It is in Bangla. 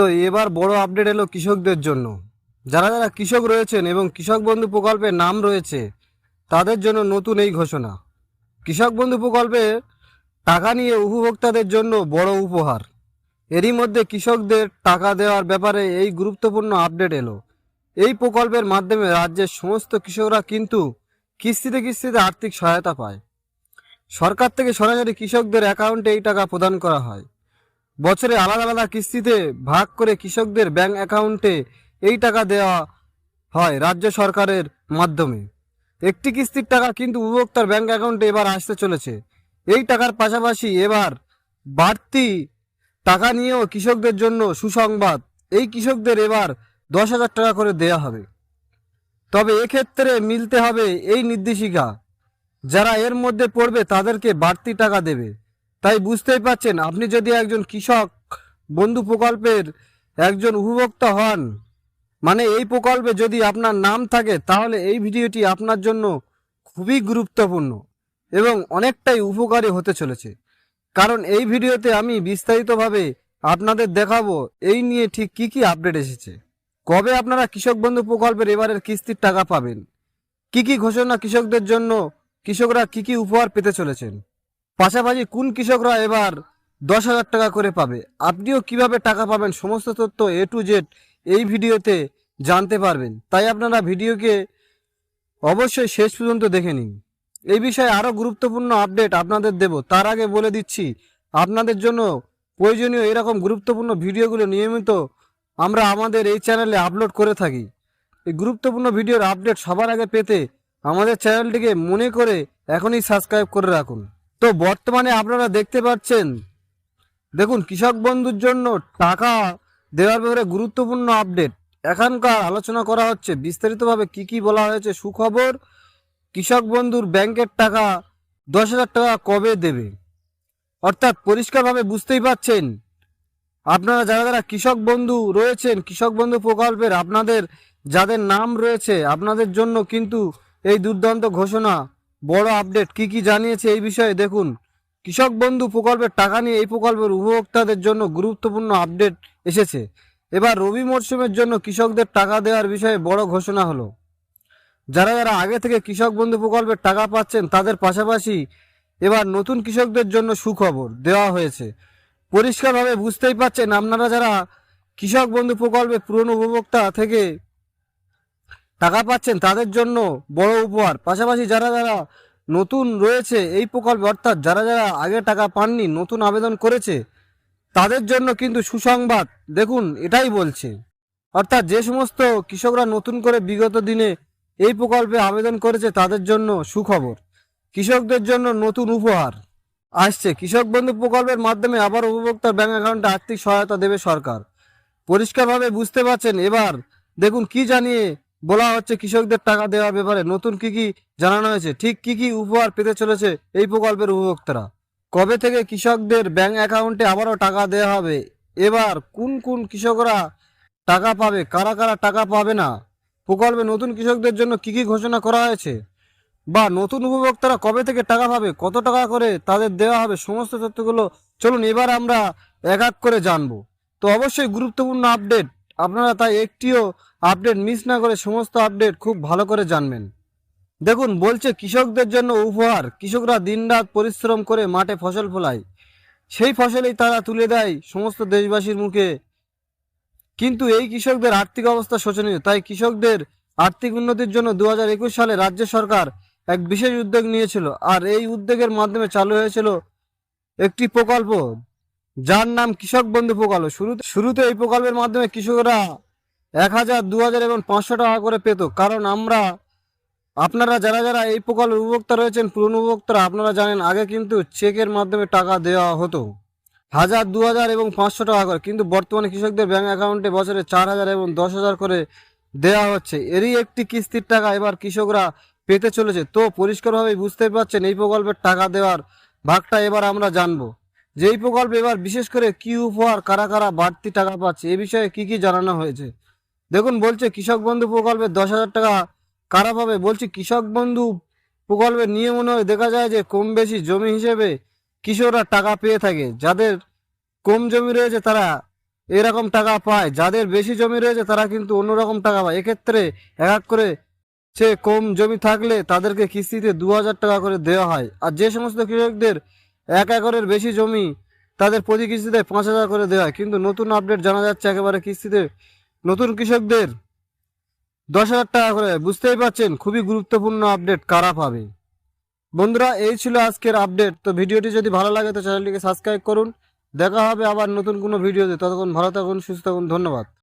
তো এবার বড় আপডেট এলো কৃষকদের জন্য। যারা যারা কৃষক রয়েছেন এবং কৃষক বন্ধু প্রকল্পের নাম রয়েছে তাদের জন্য নতুন এই ঘোষণা। কৃষক বন্ধু প্রকল্পে টাকা নিয়ে উপভোক্তাদের জন্য বড় উপহার। এরই মধ্যে কৃষকদের টাকা দেওয়ার ব্যাপারে এই গুরুত্বপূর্ণ আপডেট এলো। এই প্রকল্পের মাধ্যমে রাজ্যের সমস্ত কৃষকরা কিন্তু কিস্তিতে কিস্তিতে আর্থিক সহায়তা পায়। সরকার থেকে সরাসরি কৃষকদের অ্যাকাউন্টে এই টাকা প্রদান করা হয়। বছরে আলাদা আলাদা কিস্তিতে ভাগ করে কৃষকদের ব্যাংক অ্যাকাউন্টে এই টাকা দেওয়া হয় রাজ্য সরকারের মাধ্যমে। একটি কিস্তির টাকা কিন্তু উপভোক্তার ব্যাংক অ্যাকাউন্টে এবার আসতে চলেছে। এই টাকার পাশাপাশি এবার বাড়তি টাকা নিয়েও কৃষকদের জন্য সুসংবাদ। এই কৃষকদের এবার 10,000 টাকা করে দেয়া হবে। তবে এক্ষেত্রে মিলতে হবে এই নির্দেশিকা, যারা এর মধ্যে পড়বে তাদেরকে বাড়তি টাকা দেবে। তাই বুঝতেই পাচ্ছেন, আপনি যদি একজন কৃষক বন্ধু প্রকল্পের একজন উপভোক্তা হন, মানে এই প্রকল্পে যদি আপনার নাম থাকে, তাহলে এই ভিডিওটি আপনার জন্য খুবই গুরুত্বপূর্ণ এবং অনেকটাই উপকারী হতে চলেছে। কারণ এই ভিডিওতে আমি বিস্তারিতভাবে আপনাদের দেখাবো এই নিয়ে ঠিক কি কি আপডেট এসেছে, কবে আপনারা কৃষক বন্ধু প্রকল্পের এবারের কিস্তির টাকা পাবেন, কি কি ঘোষণা কৃষকদের জন্য, কৃষকরা কি কি উপহার পেতে চলেছেন, পাশাপাশি কোন কৃষকরা এবার 10,000 টাকা করে পাবে, আপনিও কিভাবে টাকা পাবেন, সমস্ত তথ্য A to Z এই ভিডিওতে জানতে পারবেন। তাই আপনারা ভিডিওকে অবশ্যই শেষ পর্যন্ত দেখে নিন। এই বিষয়ে আরও গুরুত্বপূর্ণ আপডেট আপনাদের দেব, তার আগে বলে দিচ্ছি আপনাদের জন্য প্রয়োজনীয় এরকম গুরুত্বপূর্ণ ভিডিওগুলো নিয়মিত আমরা আমাদের এই চ্যানেলে আপলোড করে থাকি। এই গুরুত্বপূর্ণ ভিডিওর আপডেট সবার আগে পেতে আমাদের চ্যানেলটিকে মনে করে এখনই সাবস্ক্রাইব করে রাখুন। তো বর্তমানে আপনারা দেখতে পাচ্ছেন, দেখুন কৃষক বন্ধুর জন্য টাকা দেওয়ার ব্যাপারে গুরুত্বপূর্ণ আপডেট এখানকার আলোচনা করা হচ্ছে বিস্তারিতভাবে। কি কি বলা হয়েছে? সুখবর, কৃষক বন্ধুর ব্যাংকের টাকা 10,000 টাকা কবে দেবে, অর্থাৎ পরিষ্কারভাবে বুঝতেই পাচ্ছেন আপনারা যারা যারা কৃষক বন্ধু রয়েছেন, কৃষক বন্ধু প্রকল্পের আপনাদের যাদের নাম রয়েছে, আপনাদের জন্য কিন্তু এই দুর্দান্ত ঘোষণা, বড় আপডেট। কি কি জানিয়েছে এই বিষয়ে দেখুন। কৃষক বন্ধু প্রকল্পের টাকা নিয়ে এই প্রকল্পের উপভোক্তাদের জন্য গুরুত্বপূর্ণ আপডেট এসেছে। এবার রবি মরশুমের জন্য কৃষকদের টাকা দেওয়ার বিষয়ে বড় ঘোষণা হলো। যারা যারা আগে থেকে কৃষক বন্ধু প্রকল্পের টাকা পাচ্ছেন তাদের পাশাপাশি এবার নতুন কৃষকদের জন্য সুখবর দেওয়া হয়েছে। পরিষ্কারভাবে বুঝতেই পাচ্ছেন, আপনারা যারা কৃষক বন্ধু প্রকল্পে পুরনো উপভোক্তা থেকে টাকা পাচ্ছেন তাদের জন্য বড় উপহার। পাশাপাশি যারা যারা নতুন রয়েছে এই প্রকল্পে, অর্থাৎ যারা যারা আগে টাকা পাননি, নতুন আবেদন করেছে, তাদের জন্য কিন্তু সুসংবাদ। দেখুন এটাই বলছে, অর্থাৎ যে সমস্ত কৃষকরা নতুন করে বিগত দিনে এই প্রকল্পে আবেদন করেছে তাদের জন্য সুখবর। কৃষকদের জন্য নতুন উপহার আসছে। কৃষক বন্ধু প্রকল্পের মাধ্যমে আবার উপভোক্তার ব্যাংক অ্যাকাউন্টে আর্থিক সহায়তা দেবে সরকার। পরিষ্কারভাবে বুঝতে পারছেন। এবার দেখুন কি জানিয়ে বলা হচ্ছে কৃষকদের টাকা দেওয়ার ব্যাপারে, নতুন কি কি জানানো হয়েছে, ঠিক কি কি উপহার পেতে চলেছে এই প্রকল্পের উপভোক্তারা, কবে থেকে কৃষকদের ব্যাংক অ্যাকাউন্টে আবারও টাকা দেওয়া হবে, এবার কোন কোন কৃষকরা টাকা পাবে, কারা কারা টাকা পাবে না, প্রকল্পে নতুন কৃষকদের জন্য কি কি ঘোষণা করা হয়েছে, বা নতুন উপভোক্তারা কবে থেকে টাকা পাবে, কত টাকা করে তাদের দেওয়া হবে, সমস্ত তথ্যগুলো চলুন এবার আমরা এক এক করে জানবো। তো অবশ্যই গুরুত্বপূর্ণ আপডেট আপনারা, তাই একটিও আপডেট মিস না করে সমস্ত আপডেট খুব ভালো করে জানবেন। দেখুন বলছে কৃষকদের জন্য উপহার। কৃষকরা দিনরাত পরিশ্রম করে মাঠে ফসল ফলায়, সেই ফসলেই তারা তুলে দেয় সমস্ত দেশবাসীর মুখে। কিন্তু এই কৃষকদের আর্থিক অবস্থা শোচনীয়। তাই কৃষকদের আর্থিক উন্নতির জন্য 2021 সালে রাজ্য সরকার এক বিশেষ উদ্যোগ নিয়েছিল। আর এই উদ্যোগের মাধ্যমে চালু হয়েছিল একটি প্রকল্প যার নাম কৃষক বন্ধু প্রকল্প। শুরুতে এই প্রকল্পের মাধ্যমে কৃষকরা 1,000, 2,000 এবং 500 টাকা করে পেত। কারণ আপনারা যারা যারা এই প্রকল্পের উপভোক্তা রয়েছেন, পুরনো উপভোক্তারা, আপনারা জানেন আগে কিন্তু চেকের মাধ্যমে টাকা দেওয়া হতো 1,000, 2,000 এবং 500 টাকা করে। কিন্তু বর্তমানে কৃষকদের ব্যাংক অ্যাকাউন্টে বছরে 4,000 এবং 10,000 করে দেওয়া হচ্ছে। এরই একটি কিস্তির টাকা এবার কৃষকরা পেতে চলেছে। তো পরিষ্কারভাবে বুঝতে পারছেন এই প্রকল্পের টাকা দেওয়ার ভাগটা এবার আমরা জানবো, যে এই প্রকল্পে এবার বিশেষ করে কি উপহার, কারা কারা বাড়তি টাকা পাচ্ছে, এ বিষয়ে কি কি জানানো হয়েছে। দেখুন বলছে কৃষক বন্ধু প্রকল্পে 10,000 টাকা কারা পাবে। বলছি কৃষক বন্ধু প্রকল্পের নিয়ম অনুযায়ী দেখা যায় যে কম বেশি জমি হিসেবে কৃষকরা টাকা পেয়ে থাকে। যাদের কম জমি রয়েছে তারা এরকম টাকা পায়। যাদের বেশি জমি রয়েছে তারা কিন্তু অন্যরকম টাকা পায়। এক্ষেত্রে এক এক করে সে কম জমি থাকলে তাদেরকে কিস্তিতে 2,000 টাকা করে দেওয়া হয়। আর যে সমস্ত কৃষকদের 1 একরের বেশি জমি তাদের প্রতি কিস্তিতে 5,000 করে দেওয়া হয়। কিন্তু নতুন আপডেট জানা যাচ্ছে একেবারে কিস্তিতে নতুন কৃষকদের 10,000 টাকা করে। বুঝতেই পারছেন খুবই গুরুত্বপূর্ণ আপডেট কারা পাবে। বন্ধুরা, এই ছিল আজকের আপডেট। তো ভিডিওটি যদি ভালো লাগে তো চ্যানেলটিকে সাবস্ক্রাইব করুন। দেখা হবে আবার নতুন কোনো ভিডিওতে। ততক্ষণ ভালো থাকুন, সুস্থ থাকুন। ধন্যবাদ।